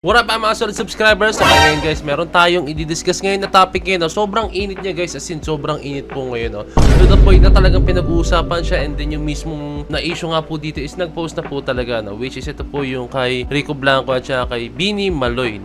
What up mga solid subscribers? So ngayon guys, meron tayong i-discuss ngayon na topic ngayon. Sobrang init niya guys, as in sobrang init po ngayon. To the point na talagang pinag-uusapan siya, and then yung mismong na-issue nga po dito is nag-post na po talaga, which is ito po yung kay Rico Blanco at saka kay Beanie Maloy.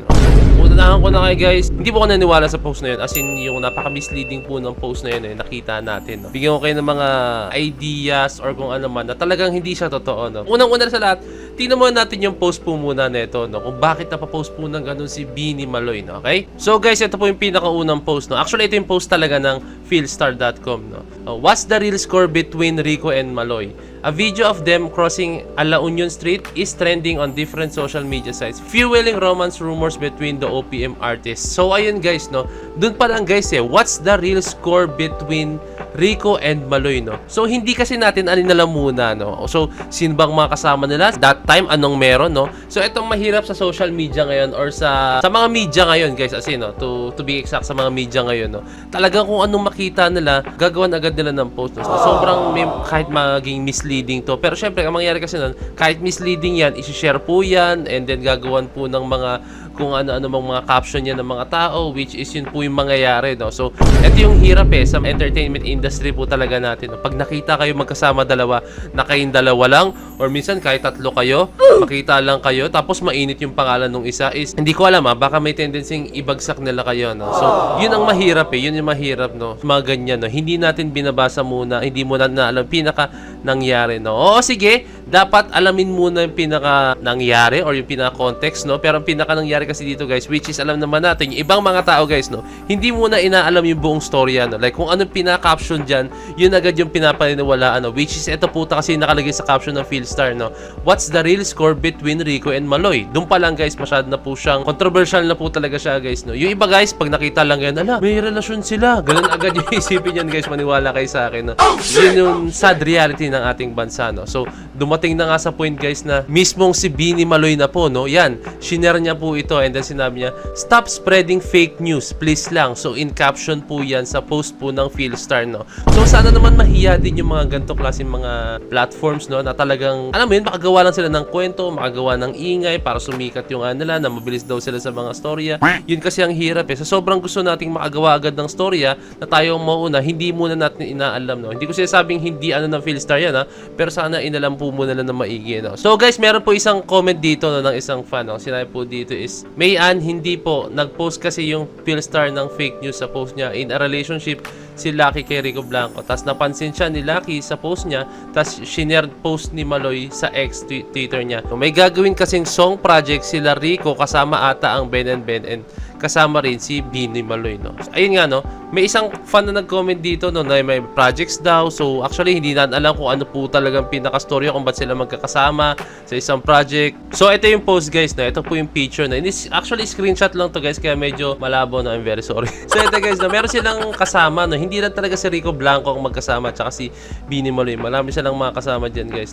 Unahan ko na kayo guys, hindi po ako naniwala sa post na yun, as in yung napaka-misleading po ng post na yun, nakita natin. Bigyan ko kayo ng mga ideas or kung ano man na talagang hindi siya totoo. Unang-una sa lahat, tingnan muna natin yung post po muna nito, kung bakit napapost po ng ganun si Beanie Maloy, okay? So guys, ito po yung pinakaunang post, Actually, ito yung post talaga ng philstar.com, What's the real score between Rico and Maloy? A video of them crossing a La Union Street is trending on different social media sites, fueling romance rumors between the OPM artists. So ayun guys, dun pa lang guys what's the real score between Rico and Maloy, So hindi kasi natin alam muna, So sino bang mga kasama nila? That time, anong meron, So itong mahirap sa social media ngayon or sa mga media ngayon guys, as in, to be exact, sa mga media ngayon, Talagang kung anong makita nila, gagawan agad nila ng post, So sobrang kahit maging misleading to. Pero syempre, ang mangyayari kasi nun, kahit misleading yan, isi-share po yan, and then gagawan po ng mga kung ano-ano mga caption niya ng mga tao, which is yun po yung mangyayari, So, ito yung hirap sa entertainment industry po talaga natin, Pag nakita kayo magkasama dalawa, na kayong dalawa lang, or minsan kahit tatlo kayo, makita lang kayo, tapos mainit yung pangalan ng isa, is, hindi ko alam baka may tendency ibagsak nila kayo, So, yun ang mahirap yun yung mahirap, Mga ganyan, Hindi natin binabasa muna, hindi mo na alam pinaka nangyari, Oo, sige, dapat alamin muna yung pinaka nangyari or yung pinaka context, Pero ang pinaka nangyari kasi dito guys, which is alam naman natin, yung ibang mga tao guys, hindi muna inaalam yung buong storya, Like kung anong pinaka-caption dyan, yun agad yung pinapaniwalaan, which is ito po kasi nakalagay sa caption ng Philstar, What's the real score between Rico and Maloy? Doon pa lang guys, masyado na po siyang controversial na po talaga siya guys, Yung iba guys, pag nakita lang yan, may relasyon sila, ganun agad yung isipin yan guys, maniwala kayo sa akin, Yun yung sad reality ng ating bansa, So dumating na nga sa point guys na mismong si Beanie Maloy na po, yan, shinare niya po ito, and then sinabi niya, stop spreading fake news, please lang. So in caption po yan sa post po ng Philstar, So sana naman mahiya din yung mga ganito klaseng mga platforms, na talagang, alam mo yun, makagawa lang sila ng kwento, makagawa ng ingay para sumikat yung nila, na mabilis daw sila sa mga storya. Yun kasi ang hirap So sobrang gusto nating makagawa agad ng storya na tayo ang mauna, hindi muna natin inaalam, Hindi ko sinasabing hindi ng Philstar yan, pero sana inalam po muna lang na maigi, So guys, meron po isang comment dito, ng isang fan, Sinabi po dito is, Mayan, hindi po. Nag-post kasi yung Philstar ng fake news sa post niya. In a relationship, si Lucky kay Rico Blanco. Tapos napansin siya ni Lucky sa post niya. Tapos shinare post ni Maloy sa Twitter niya. May gagawin kasing song project sila Rico, kasama ata ang Ben and Ben, and kasama rin si Beanie Maloy, Ayun nga, may isang fan na nag-comment dito, na may projects daw. So actually hindi natin alam kung ano po talagang pinaka-story kung ba't sila magkakasama sa isang project. So ito yung post guys, ito po yung picture na. Actually screenshot lang to guys, kaya medyo malabo, I'm very sorry. So ito guys, meron silang kasama, hindi lang talaga si Rico Blanco ang magkasama at saka si Beanie Maloy. Marami silang mga kasama dyan guys,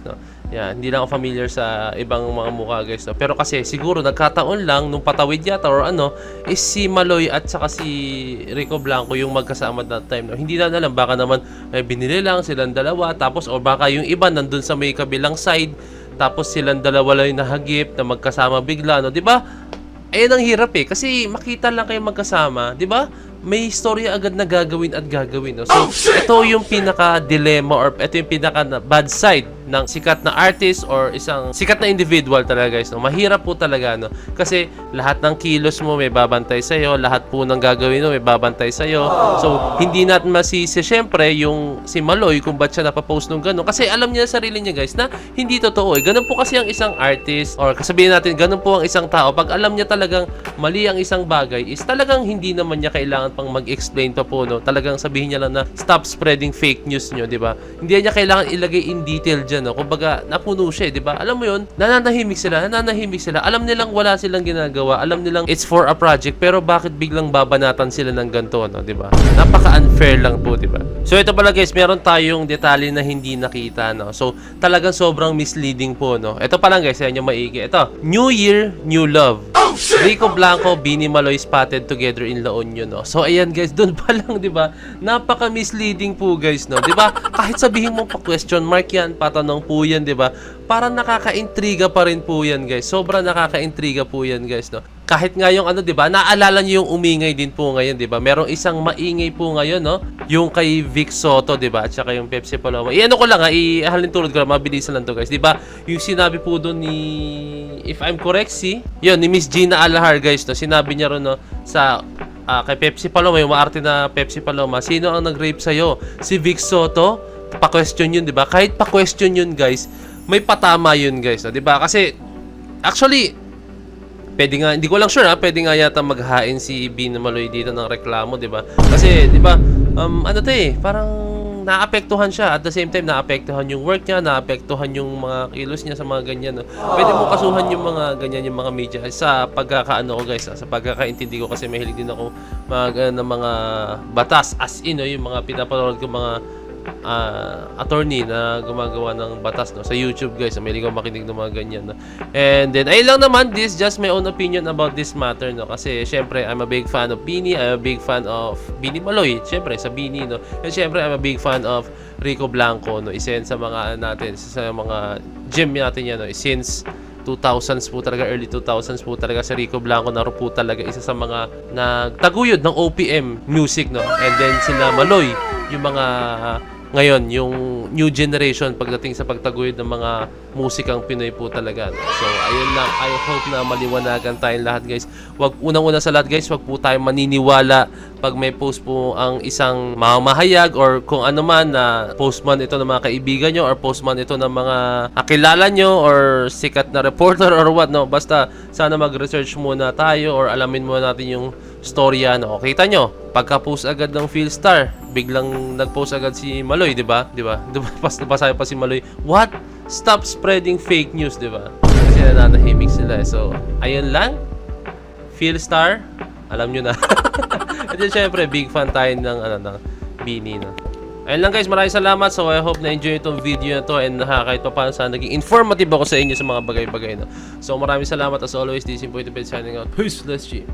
Yeah, hindi lang ako familiar sa ibang mga mukha guys, Pero kasi siguro nagkataon lang nung patawid yata or is si Maloy at saka si Rico Blanco yung magkasama that time, Hindi na alam, baka naman binili lang silang dalawa, tapos o baka yung iba nandun sa may kabilang side, tapos silang dalawa lang yung nahagip na magkasama bigla, di ba? Ayun ang hirap kasi makita lang kayo magkasama, di ba? May istorya agad na gagawin at gagawin, So ito yung pinaka-dilemma or ito yung pinaka-bad side ng sikat na artist or isang sikat na individual talaga guys, Mahirap po talaga, Kasi lahat ng kilos mo may babantay sa'yo, lahat po ng gagawin mo may babantay sa'yo. So hindi natin masisi syempre yung si Maloy kung ba't siya napapost nung gano'n. Kasi alam niya sa sarili niya guys na hindi totoo Ganun po kasi ang isang artist, or kasabihin natin ganun po ang isang tao. Pag alam niya talagang mali ang isang bagay, is talagang hindi naman niya kailangan pang mag-explain pa po, Talagang sabihin niya lang na stop spreading fake news nyo, di ba? Hindi niya kailangan ilagay in detail dyan, Kumbaga, napuno siya, di ba? Alam mo yun, nananahimik sila. Alam nilang wala silang ginagawa. Alam nilang it's for a project, pero bakit biglang babanatan sila ng ganito, di ba? Napaka-unfair lang po, di ba? So, ito pala guys, meron tayong detalye na hindi nakita, So, talagang sobrang misleading po, Ito pa lang guys, yan yung maigi. Ito, New Year, New Love. Rico Blanco, Beanie Maloy spotted together in La Union, So, ayan guys, doon pa lang, di ba? Napaka-misleading po guys, di ba? Kahit sabihin mo pa question mark yan, tanong po yan, di ba? Parang nakaka-intriga pa rin po yan, guys. Sobrang nakaka-intriga po yan, guys, no? Kahit nga yung ano, di ba? Naalala niyo yung umingay din po ngayon, di ba? Merong isang maingay po ngayon, no? Yung kay Vic Soto, di ba? At saka yung Pepsi Paloma. Iano ko lang, ihalin tulad ko lang, mabilisan lang to, guys. Di ba? Yung sinabi po doon ni, if I'm correct, yun, ni Miss Gina Alahar, guys, no? Sinabi niya ron, no? Sa kay Pepsi Paloma, yung maarte na Pepsi Paloma, sino ang nag-rape sa'yo? Si Vic Soto? Pa-question yun, di ba? Kahit pa-question yun, guys, may patama yun, guys, no? Di ba? Kasi, actually, pwede nga, hindi ko lang sure ha, pwede nga yata maghain si Bina Maloy dito ng reklamo, di ba? Kasi, di ba, ano to parang naapektuhan siya. At the same time, naapektuhan yung work niya, naapektuhan yung mga kilos niya sa mga ganyan. No? Pwede mo kasuhan yung mga ganyan, yung mga media. Sa pagkakaano ko, guys, sa pagkakaintindi ko, kasi mahilig din ako ng mga batas. As in, no, yung mga pinapanood ko mga attorney na gumagawa ng batas, no, sa YouTube, guys. May ko makinig ng mga ganyan, no? And then ayun lang naman, this just my own opinion about this matter, no, kasi syempre I'm a big fan of Bini, I'm a big fan of Bini Maloy, syempre sa Bini, no, and syempre I'm a big fan of Rico Blanco, no, isa yan sa mga natin, sa mga gym natin yan, no, since 2000s po talaga, early 2000s po talaga si Rico Blanco na po talaga isa sa mga nagtaguyod ng OPM music, no, and then sila Maloy, yung mga ngayon, yung new generation pagdating sa pagtaguyod ng mga musikang Pinoy po talaga. So, ayun lang. I hope na maliwanagan tayong lahat, guys. Unang-una sa lahat, guys, wag po tayong maniniwala pag may post po ang isang mamahayag or kung ano man na post man ito ng mga kaibigan nyo or post man ito ng mga kakilala nyo or sikat na reporter or what, no? Basta, sana mag-research muna tayo or alamin muna natin yung storya, no? Kita nyo, pagka-post agad ng Philstar, biglang nag-post agad si Maloy, di ba? Di ba? Basahin pa si Maloy, what? Stop spreading fake news, di ba? Kasi nananahimik sila. So, ayun lang. Philstar, alam nyo na. At yun, syempre, big fan tayo ng Bini, no? Ayun lang, guys, maraming salamat. So, I hope na-enjoy itong video na to and kahit pa paano sana naging informative ako sa inyo sa mga bagay-bagay, no? So, maraming salamat. As always, this is Point of Bed signing out. Peace, let's G.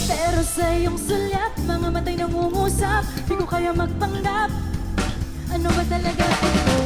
Pero sa iyong sulat, mga matay nangungusap, di ko kaya magpanggap. Ano ba talaga ito?